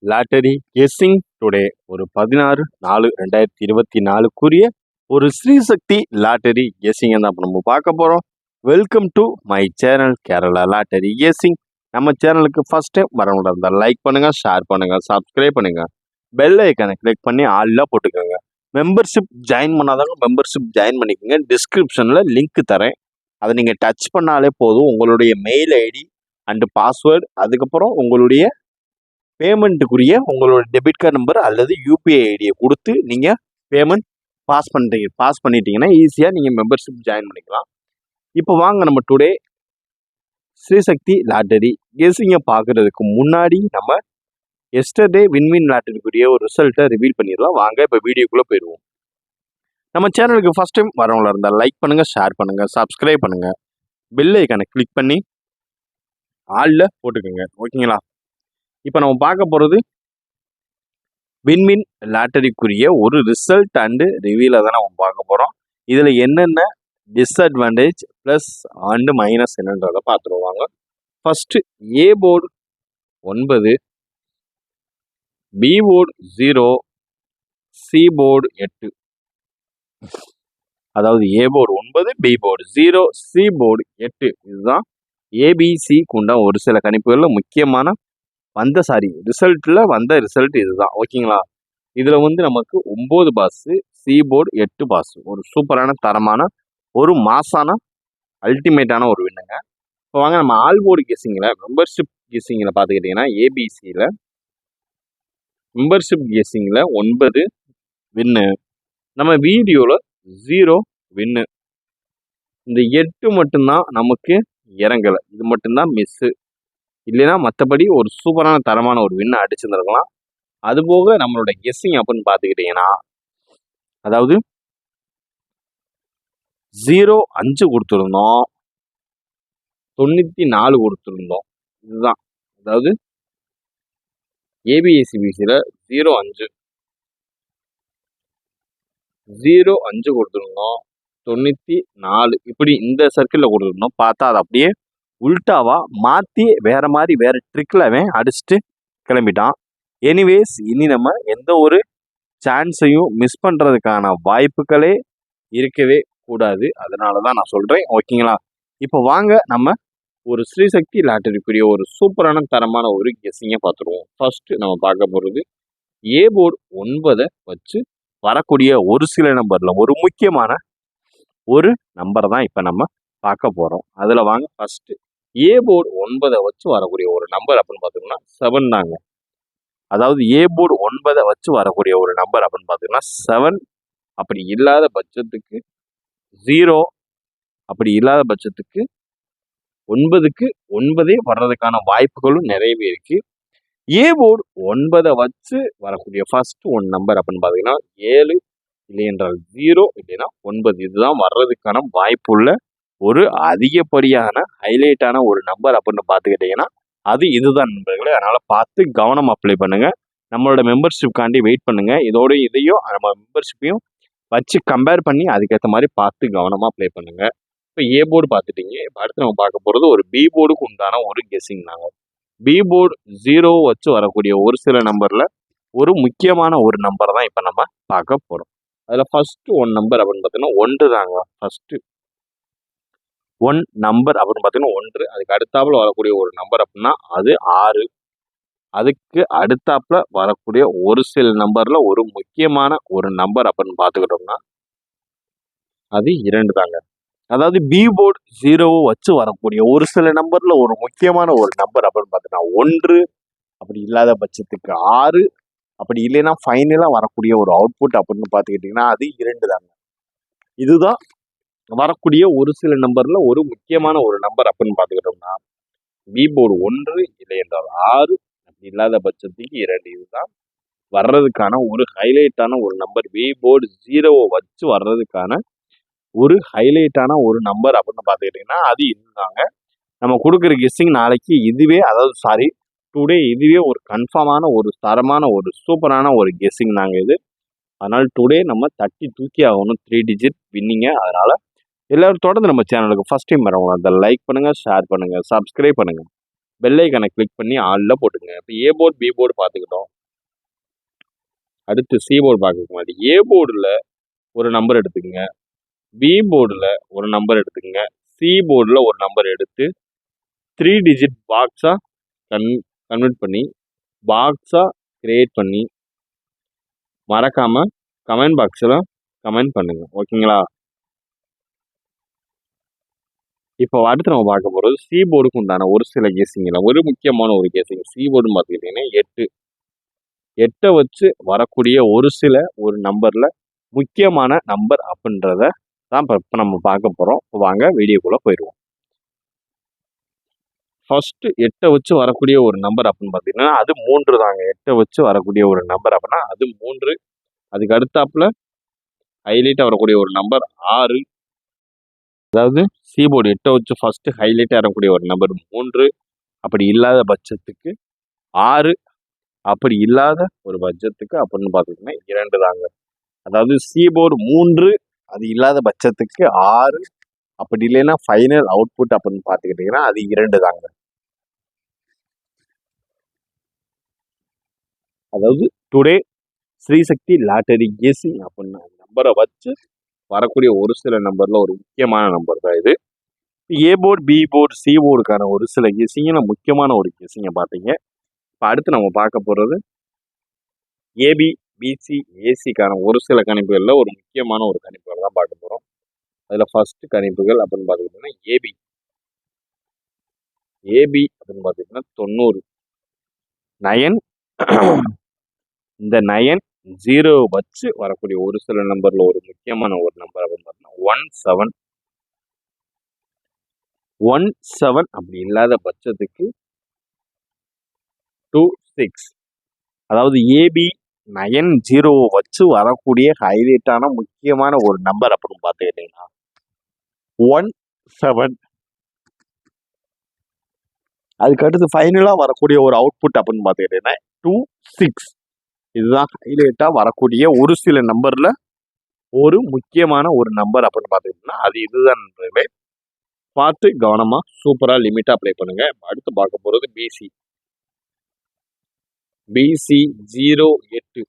Lottery guessing today ஒரு 16/4/2024 ஒரு Srisakthi lottery guessing தான் நம்ம பார்க்க போகிறோம். Welcome to my channel Kerala lottery guessing. நம்ம சேனலுக்கு ஃபர்ஸ்ட் டைம் வரவங்க இருந்தால் லைக் பண்ணுங்கள், ஷேர் பண்ணுங்கள், சப்ஸ்கிரைப் பண்ணுங்கள், பெல் ஐக்கனை கிளிக் பண்ணி ஆல்லாம் போட்டுக்கோங்க. மெம்பர்ஷிப் ஜாயின் பண்ணாதாங்க மெம்பர்ஷிப் ஜாயின் பண்ணிக்கோங்க. டிஸ்கிரிப்ஷனில் லிங்க் தரேன், அதை நீங்கள் டச் பண்ணாலே போதும். உங்களுடைய மெயில் ஐடி அண்டு பாஸ்வேர்டு, அதுக்கப்புறம் உங்களுடைய பேமெண்ட்டுக்குரிய உங்களோட டெபிட் கார்டு நம்பர் அல்லது யூபிஐ ஐடியை கொடுத்து நீங்கள் பேமெண்ட் பாஸ் பண்ணிட்டீங்கன்னா ஈஸியாக நீங்கள் மெம்பர்ஷிப் ஜாயின் பண்ணிக்கலாம். இப்போ வாங்க நம்ம டுடே ஸ்ரீசக்தி லாட்டரி கெஸ்ஸிங்கை பார்க்குறதுக்கு முன்னாடி நம்ம எஸ்டர்டே வின்வின் லாட்டரிக்குரிய ஒரு ரிசல்ட்டை ரிவீல் பண்ணிடலாம். வாங்க இப்போ வீடியோக்குள்ளே போயிடுவோம். நம்ம சேனலுக்கு ஃபஸ்ட் டைம் வரவங்களா இருந்தால் லைக் பண்ணுங்கள், ஷேர் பண்ணுங்கள், சப்ஸ்கிரைப் பண்ணுங்கள், பெல் ஐக்கானை கிளிக் பண்ணி ஆளில் போட்டுக்கோங்க. ஓகேங்களா? இப்போ நம்ம பார்க்க போகிறது வின்வின் லாட்டரிக்குரிய ஒரு ரிசல்ட் அண்டு ரிவியூலை தான் நம்ம பார்க்க போகிறோம். இதில் என்னென்ன டிஸ்அட்வான்டேஜ் ப்ளஸ் அண்டு மைனஸ் என்னன்றதை பார்த்துருவாங்க. First A board 9, B board 0, C board 8. அதாவது A board 9, B board 0, C board 8. இதுதான் ஏபிசி கொண்ட ஒரு சில கணிப்புகளில் முக்கியமான ரிசல்ட்டில் வந்த ரிசல்ட் இதுதான். ஓகேங்களா? இதில் நமக்கு 9 பாஸு, சி போர்டு 8 பாஸு. ஒரு சூப்பரான தரமான ஒரு மாசான அல்டிமேட்டான ஒரு வின்னுங்க. இப்போ வாங்க நம்ம ஆல் போர்டு கெஸ்ஸிங்கில் மெம்பர்ஷிப் கெஸ்ஸிங்கில் பார்த்துக்கிட்டிங்கன்னா ஏபிசியில் மெம்பர்ஷிப் கெஸ்ஸிங்கில் 9 வின்னு, நம்ம வீடியோவில் 0 வின்னு. இந்த 8 மட்டும்தான் நமக்கு இறங்கலை, இது மட்டும்தான் மிஸ்ஸு. இல்லைன்னா மற்றபடி ஒரு சூப்பரான தரமான ஒரு வின்னை அடிச்சுருந்துருக்கலாம். அதுபோக நம்மளோட கெஸ்ஸிங் அப்படின்னு பார்த்துக்கிட்டிங்கன்னா, அதாவது 0.5 கொடுத்துருந்தோம், 94 கொடுத்துருந்தோம். இதுதான், அதாவது ஏபிஎஸ்சிபிசியில் 0.5 கொடுத்துருந்தோம், 94 இப்படி இந்த சர்க்கிளில் கொடுத்துருந்தோம். பார்த்தா அது அப்படியே உல்டாவா மாற்றி வேறு மாதிரி வேறு ட்ரிக்கில் அவன் அடிச்சுட்டு கிளம்பிட்டான். எனிவேஸ், இனி நம்ம எந்த ஒரு சான்ஸையும் மிஸ் பண்ணுறதுக்கான வாய்ப்புகளே இருக்கவே கூடாது. அதனால தான் நான் சொல்கிறேன். ஓகேங்களா? இப்போ வாங்க நம்ம ஒரு ஸ்ரீசக்தி லாட்டரிக்குரிய ஒரு சூப்பரான தரமான ஒரு கெஸ்ஸிங்கை பார்த்துருவோம். ஃபஸ்ட்டு நம்ம பார்க்க போகிறது ஏ போர்டு 9 வச்சு வரக்கூடிய ஒரு சில நம்பரில் ஒரு முக்கியமான ஒரு நம்பரை தான் இப்போ நம்ம பார்க்க போகிறோம். அதில் வாங்க ஃபஸ்ட்டு ஏ போர்டு 9 வச்சு வரக்கூடிய ஒரு நம்பர் அப்படின்னு பார்த்தீங்கன்னா 7 தாங்க. அதாவது ஏ போர்டு 9 வச்சு வரக்கூடிய ஒரு நம்பர் அப்படின்னு பார்த்தீங்கன்னா 7. அப்படி இல்லாத பட்சத்துக்கு 0, அப்படி இல்லாத பட்சத்துக்கு 9க்கு 9 வர்றதுக்கான வாய்ப்புகளும் நிறையவே இருக்குது. ஏ போர்டு 9 வச்சு வரக்கூடிய ஃபர்ஸ்ட் ஒன் நம்பர் அப்படின்னு பார்த்தீங்கன்னா 7, இல்லை என்றால் 0, இல்லைன்னா 9. இதுதான் வர்றதுக்கான வாய்ப்புள்ள ஒரு அதிகப்படியான ஹைலைட்டான ஒரு நம்பர் அப்படின்னு பார்த்துக்கிட்டிங்கன்னா அது இதுதான் நண்பர்களே. அதனால் பார்த்து கவனம் அப்ளை பண்ணுங்கள். நம்மளோட மெம்பர்ஷிப்காண்டி வெயிட் பண்ணுங்கள். இதையும் நம்ம மெம்பர்ஷிப்பையும் வச்சு கம்பேர் பண்ணி அதுக்கேற்ற மாதிரி பார்த்து கவனமாக அப்ளை பண்ணுங்கள். இப்போ ஏ போர்டு பார்த்துட்டிங்க. இப்போ அடுத்து நம்ம பார்க்க போகிறது ஒரு பி போர்டுக்கு உண்டான ஒரு கெஸ்ஸிங் நாங்கள். பி போர்டு 0 வச்சு வரக்கூடிய ஒரு சில நம்பரில் ஒரு முக்கியமான ஒரு நம்பரை தான் இப்போ நம்ம பார்க்க போகிறோம். அதில் ஃபஸ்ட்டு ஒன் நம்பர் அப்படின்னு பார்த்தீங்கன்னா 1 தாங்க. ஃபஸ்ட்டு ஒன் நம்பர் அப்படின்னு பார்த்தீங்கன்னா 1. அதுக்கு அடுத்தாப்புல வரக்கூடிய ஒரு நம்பர் அப்படின்னா அது 6. அதுக்கு அடுத்தாப்புல வரக்கூடிய ஒரு சில நம்பரில் ஒரு முக்கியமான ஒரு நம்பர் அப்படின்னு பார்த்துக்கிட்டோம்னா அது 2 தாங்க. அதாவது பி போர்டு 0 வச்சு வரக்கூடிய ஒரு சில நம்பரில் ஒரு முக்கியமான ஒரு நம்பர் அப்படின்னு பார்த்தீங்கன்னா 1. அப்படி இல்லாத பட்சத்துக்கு 6. அப்படி இல்லைன்னா ஃபைனலாக வரக்கூடிய ஒரு அவுட்புட் அப்படின்னு பார்த்துக்கிட்டிங்கன்னா அது 2 தாங்க. இதுதான் வரக்கூடிய ஒரு சில நம்பரில் ஒரு முக்கியமான ஒரு நம்பர் அப்படின்னு பார்த்துக்கிட்டோம்னா பி போர்டு 1, இல்லை என்றால் 6, அப்படி இல்லாத பட்சத்துக்கு 2. இதுதான் வர்றதுக்கான ஒரு ஹைலைட்டான ஒரு நம்பர். பி போர்டு 0 வச்சு வர்றதுக்கான ஒரு ஹைலைட்டான ஒரு நம்பர் அப்படின்னு பார்த்துக்கிட்டிங்கன்னா அது இதுதாங்க. நம்ம கொடுக்குற கெஸ்ஸிங் நாளைக்கு இதுவே, அதாவது டுடே இதுவே ஒரு கன்ஃபார்மான ஒரு தரமான ஒரு சூப்பரான ஒரு கெஸ்ஸிங் நாங்கள் இது. அதனால் டுடே நம்ம தட்டி தூக்கி ஆகணும் 3 டிஜிட் வின்னிங்க. அதனால் எல்லாரும் தொடர்ந்து நம்ம சேனலுக்கு ஃபஸ்ட் டைம் வரவங்க அந்த லைக் பண்ணுங்கள், ஷேர் பண்ணுங்கள், சப்ஸ்கிரைப் பண்ணுங்கள். பெல் ஐக்கானை கிளிக் பண்ணி ஆளில் போட்டுங்க. இப்போ ஏ போர்டு பி போர்டு பார்த்துக்கிட்டோம். அடுத்து சி போர்டு பார்க்க முன்னாடி ஏ போர்டில் ஒரு நம்பர் எடுத்துக்கங்க, பி போர்டில் ஒரு நம்பர் எடுத்துக்கங்க, சி போர்டில் ஒரு நம்பர் எடுத்து 3 டிஜிட் பாக்ஸாக கன்வெர்ட் பண்ணி பாக்ஸாக கிரியேட் பண்ணி மறக்காமல் கமெண்ட் பாக்ஸில் கமெண்ட் பண்ணுங்க. ஓகேங்களா? இப்போ அடுத்து நம்ம பார்க்க போகிறது சி போர்டுக்கு உண்டான ஒரு சில கேசிங்கில் ஒரு முக்கியமான ஒரு கேசிங். சி போர்டுன்னு பார்த்துக்கிட்டிங்கன்னா 8 வச்சு வரக்கூடிய ஒரு நம்பரில் முக்கியமான நம்பர் அப்படின்றத தான் இப்போ நம்ம பார்க்க போகிறோம். இப்போ வாங்க வீடியோக்குள்ளே போயிடுவோம். ஃபஸ்ட்டு 8 வச்சு வரக்கூடிய ஒரு நம்பர் அப்படின்னு பார்த்தீங்கன்னா அது 3 தாங்க. 8 வச்சு வரக்கூடிய ஒரு நம்பர் அப்படின்னா அது 3. அதுக்கு அடுத்தாப்புல ஹைலைட்டாக வரக்கூடிய ஒரு நம்பர் 6. அதாவது சீபோர்டு 8 வச்சு ஃபஸ்ட்டு ஹைலைட்டாக வரக்கூடிய ஒரு நம்பர் 3. அப்படி இல்லாத பட்சத்துக்கு 6. அப்படி இல்லாத ஒரு பட்சத்துக்கு அப்படின்னு பார்த்துக்கிட்டிங்கன்னா 2 தாங்க. அதாவது சீபோர்டு 3 அது இல்லாத பட்சத்துக்கு 6. அப்படி இல்லைன்னா ஃபைனல் அவுட்புட் அப்படின்னு பார்த்துக்கிட்டிங்கன்னா அது 2 தாங்க. அதாவது டுடே ஸ்ரீசக்தி லாட்டரி கேசிங் அப்படின்னா நம்பரை வச்சு வரக்கூடிய ஒரு சில நம்பரில் ஒரு முக்கியமான நம்பர் தான் இது. A board B board C போர்டுக்கான ஒரு சில கேசிங்கில் முக்கியமான ஒரு கேசிங்கை பார்த்தீங்க. இப்போ அடுத்து நம்ம பார்க்க போகிறது ஏபி பிசி ஏசிக்கான ஒரு சில கணிப்புகளில் ஒரு முக்கியமான ஒரு கணிப்புகள் தான் பார்க்க போகிறோம். அதில் ஃபஸ்ட்டு கணிப்புகள் அப்படின்னு பார்த்துக்கிட்டிங்கன்னா ஏபி அப்படின்னு பார்த்தீங்கன்னா 90. 9 இந்த 9 0 வச்சு வரக்கூடிய ஒரு சில நம்பரில் ஒரு முக்கியமான ஒரு நம்பர் அப்படின்னு பார்த்தீங்கன்னா 17 அப்படி இல்லாத பட்சத்துக்கு 26. அதாவது ஏபி 90 வச்சு வரக்கூடிய ஹைலைட்டான முக்கியமான ஒரு நம்பர் அப்படின்னு பார்த்துக்கிட்டீங்கன்னா 17. அதுக்கு அடுத்து ஃபைனலாக வரக்கூடிய ஒரு அவுட்புட் அப்படின்னு பார்த்துக்கிட்டீங்கன்னா 26. இதுதான் ஹைலைட்டாக வரக்கூடிய ஒரு சில நம்பரில் ஒரு முக்கியமான ஒரு நம்பர் அப்படின்னு பார்த்துக்கிட்டீங்கன்னா அது இதுதான் நண்பர்களே. பார்த்து கவனமாக சூப்பராக லிமிட்டாக அப்ளை பண்ணுங்க. அடுத்து பார்க்க போகிறது பிசி 08.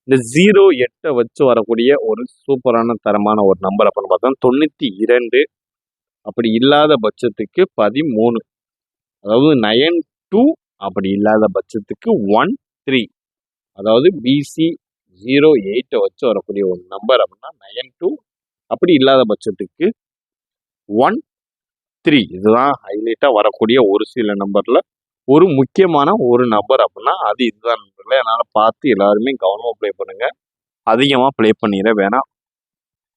இந்த 08 வச்சு வரக்கூடிய ஒரு சூப்பரான தரமான ஒரு நம்பர் அப்படின்னு பார்த்தா 92. அப்படி இல்லாத பட்சத்துக்கு 13. அதாவது 92 அப்படி இல்லாத பட்சத்துக்கு 13. அதாவது பிசி 08 வச்சு வரக்கூடிய ஒரு நம்பர் அப்படின்னா 92 அப்படி இல்லாத பட்சத்துக்கு 13. இதுதான் ஹைலைட்டாக வரக்கூடிய ஒரு சில நம்பரில் ஒரு முக்கியமான ஒரு நம்பர் அப்படின்னா அது இதுதான் நம்பரில். அதனால் பார்த்து எல்லாருமே கவனமாக ப்ளே பண்ணுங்கள், அதிகமாக ப்ளே பண்ணிட வேணாம்.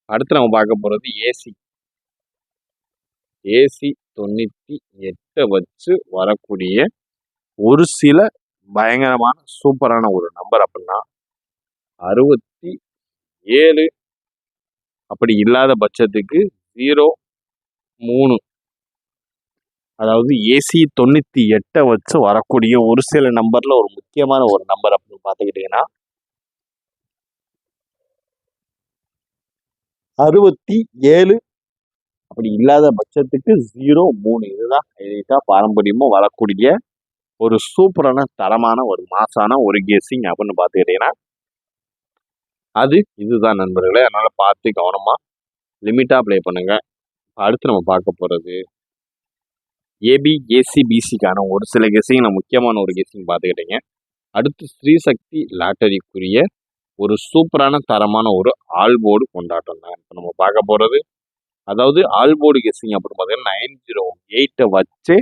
அடுத்து நம்ம பார்க்க போகிறது ஏசி 98 வச்சு வரக்கூடிய ஒரு சில பயங்கரமான சூப்பரான ஒரு நம்பர் அப்படின்னா 67. அப்படி இல்லாத பட்சத்துக்கு 03. அதாவது ஏசி 98 வச்சு வரக்கூடிய ஒரு சில நம்பர்ல ஒரு முக்கியமான ஒரு நம்பர் அப்படின்னு பார்த்துக்கிட்டீங்கன்னா 67. அப்படி இல்லாத பட்சத்துக்கு 03. இதுதான் ஹைலைட்டாக பாரம்பரியமாக வரக்கூடிய ஒரு சூப்பரான தரமான ஒரு மாசான ஒரு கேசிங் அப்படின்னு பார்த்துக்கிட்டீங்கன்னா அது இதுதான் நண்பர்களே. அதனால் பார்த்து கவனமாக லிமிட்டாக ப்ளே பண்ணுங்க. அடுத்து நம்ம பார்க்க போகிறது ஏபி ஏசி பிசிக்கான ஒரு சில கெஸிங் முக்கியமான ஒரு கெஸிங் பார்த்துக்கிட்டீங்க. அடுத்து ஸ்ரீசக்தி லாட்டரிக்குரிய ஒரு சூப்பரான தரமான ஒரு ஆல்போர்டு கொண்டாட்டம் தான் இப்போ நம்ம பார்க்க போகிறது. அதாவது ஆல்போர்டு கெஸிங் அப்படின்னு பார்த்தீங்கன்னா 908 வச்சு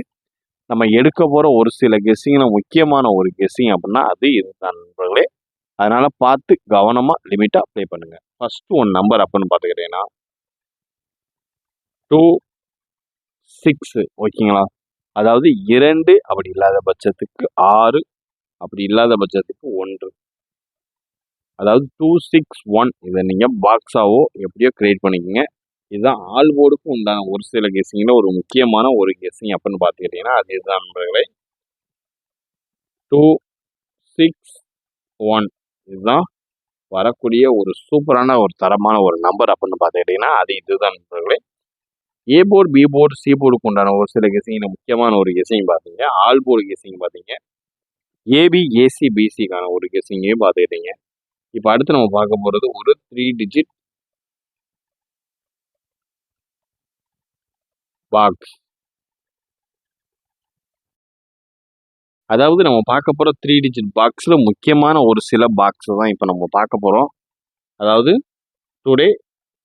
நம்ம எடுக்க போகிற ஒரு சில கெஸிங்கில் முக்கியமான ஒரு கெஸிங் அப்படின்னா அது இதுதான் நண்பர்களே. அதனால் பார்த்து கவனமாக லிமிட்டாக ப்ளே பண்ணுங்கள். ஃபஸ்ட்டு ஒன் நம்பர் அப்படின்னு பார்த்துக்கிட்டீங்கன்னா 26. ஓகேங்களா? அதாவது 2 அப்படி இல்லாத பட்சத்துக்கு 6. அப்படி இல்லாத பட்சத்துக்கு 1. அதாவது 261. இதை நீங்கள் பாக்ஸாவோ எப்படியோ கிரியேட் பண்ணிக்கோங்க. இதுதான் ஆல்போர்டுக்கும் உண்டான ஒரு சில கெஸிங்கில் ஒரு முக்கியமான ஒரு கெஸிங் அப்படின்னு பார்த்துக்கிட்டிங்கன்னா அது இதுதான் நண்பர்களே. 261 இதுதான் வரக்கூடிய ஒரு சூப்பரான ஒரு தரமான ஒரு நம்பர் அப்படின்னு பார்த்துக்கிட்டிங்கன்னா அது இதுதான் நண்பர்களே. A board, B board, C போர்டுக்கு உண்டான ஒரு சில கெஸிங்கில் முக்கியமான ஒரு கெஸிங் பார்த்தீங்க. ஆல் போர்டு கெஸிங் பார்த்தீங்க. ஏபி, ஏசி, பிசிக்கான ஒரு கெஸிங்கையும் பார்த்துக்கிட்டீங்க. இப்போ அடுத்து நம்ம பார்க்க போகிறது ஒரு 3 டிஜிட் பாக்ஸ். அதாவது நம்ம பார்க்க போகிற 3 டிஜிட் பாக்ஸில் முக்கியமான ஒரு சில பாக்ஸ் தான் இப்போ நம்ம பார்க்க போகிறோம். அதாவது டுடே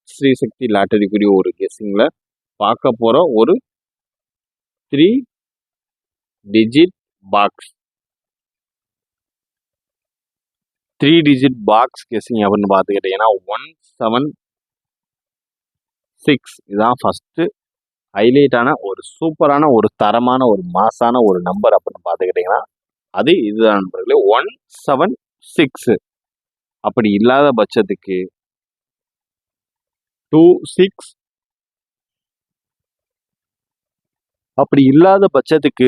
ஸ்ரீ சக்தி லாட்டரிக்குரிய ஒரு கெஸிங்கில் பார்க்க போகிற ஒரு 3 digit box. 3 digit box guessing அப்படின்னு பார்த்துக்கிட்டீங்கன்னா 176 இதுதான் ஃபஸ்ட்டு ஹைலைட்டான ஒரு சூப்பரான ஒரு தரமான ஒரு மாசான ஒரு நம்பர் அப்படின்னு பார்த்துக்கிட்டிங்கன்னா அது இதுதான் நண்பர்களே. 176 அப்படி இல்லாத பட்சத்துக்கு 26 அப்படி இல்லாத பட்சத்துக்கு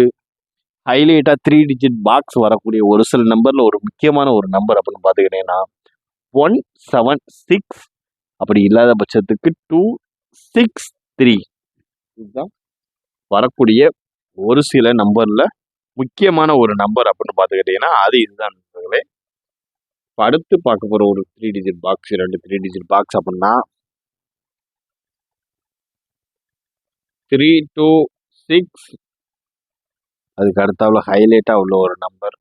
ஹைலைட்டாக 3 டிஜிட் பாக்ஸ் வரக்கூடிய ஒரு சில நம்பரில் ஒரு முக்கியமான ஒரு நம்பர் அப்படின்னு பார்த்துக்கிட்டிங்கன்னா 176 அப்படி இல்லாத பட்சத்துக்கு 263 இதுதான் வரக்கூடிய ஒரு சில நம்பர்ல முக்கியமான ஒரு நம்பர் அப்படின்னு பார்த்துக்கிட்டீங்கன்னா அது இதுதான் நண்பர்களே. இப்போ அடுத்து பார்க்க போகிற ஒரு 3 டிஜிட் பாக்ஸ், 2 3 டிஜிட் பாக்ஸ் அப்படின்னா 326 அதுக்கு அடுத்தாப்புல ஹைலைட்டாக உள்ள ஒரு நம்பர்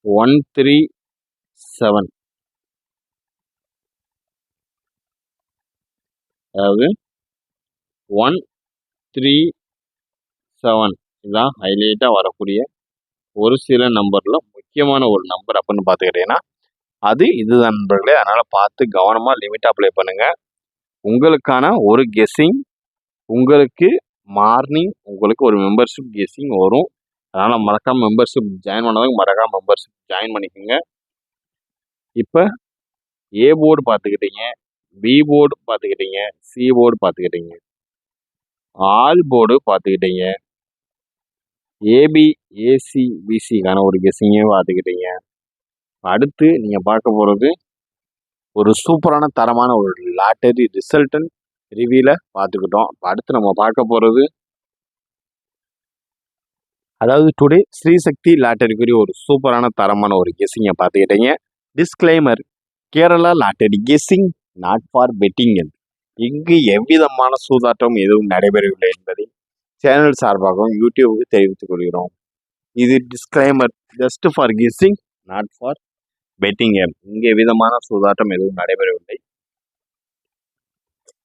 137 அதாவது 137 இதுதான் ஹைலைட்டாக வரக்கூடிய ஒரு சில நம்பரில் முக்கியமான ஒரு நம்பர் அப்படின்னு பார்த்துக்கிட்டீங்கன்னா அது இதுதான் நண்பர்களே. அதனால் பார்த்து கவனமாக லிமிட் அப்ளை பண்ணுங்கள். உங்களுக்கான ஒரு கெஸ்ஸிங் உங்களுக்கு மார்னிங் உங்களுக்கு ஒரு மெம்பர்ஷிப் கெஸ்ஸிங் வரும். அதனால் மறக்காமல் மெம்பர்ஷிப் ஜாயின் பண்ணாதவங்க மறக்காமல் மெம்பர்ஷிப் ஜாயின் பண்ணிக்கோங்க. இப்போ ஏ போர்டு பார்த்துக்கிட்டீங்க, பி போர்டு பார்த்துக்கிட்டீங்க, சி போர்டு பார்த்துக்கிட்டீங்க, ஆல் போர்டு பார்த்துக்கிட்டீங்க, ஏபி, ஏசி, பிசிக்கான ஒரு கெஸ்ஸிங்கையும் பார்த்துக்கிட்டீங்க. அடுத்து நீங்கள் பார்க்க போகிறது ஒரு சூப்பரான தரமான ஒரு லாட்டரி ரிசல்டன் ரிவியூல பார்த்துக்கிட்டோம். அடுத்து நம்ம பார்க்க போகிறது அதாவது டுடே ஸ்ரீ சக்தி லாட்டரிக்குரிய ஒரு சூப்பரான தரமான ஒரு கெஸ்ஸிங்கை பார்த்துக்கிட்டீங்க. Disclaimer: Kerala lottery guessing not for betting. இங்கு எவ்விதமான சூதாட்டம் எதுவும் நடைபெறவில்லை என்பதை சேனல் சார்பாகவும் யூடியூபுக்கு தெரிவித்துக் கொள்கிறோம். இது disclaimer, just for guessing not for betting game. இங்கே எவ்விதமான சூதாட்டம் எதுவும் நடைபெறவில்லை.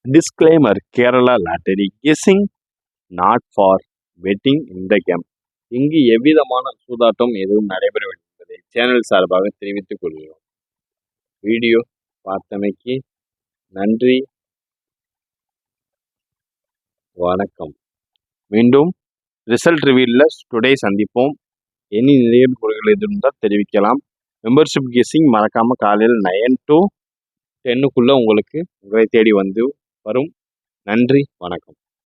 Disclaimer: Kerala lottery guessing not for betting இந்த கேம். இங்கு எவ்விதமான சூதாட்டம் எதுவும் நடைபெறவில்லை என்பதை சேனல் சார்பாக தெரிவித்துக் கொள்கிறோம். வீடியோ பார்த்தமைக்கு நன்றி, வணக்கம். மீண்டும் ரிசல்ட் ரிவீலில் டுடே சந்திப்போம். எனி நிலையில் குறைகள் எதுவும் இருந்தால் தெரிவிக்கலாம். மெம்பர்ஷிப் கெஸ்ஸிங் மறக்காமல் காலையில் 9 to 10 உங்களுக்கு உங்களை தேடி வந்து வரும். நன்றி, வணக்கம்.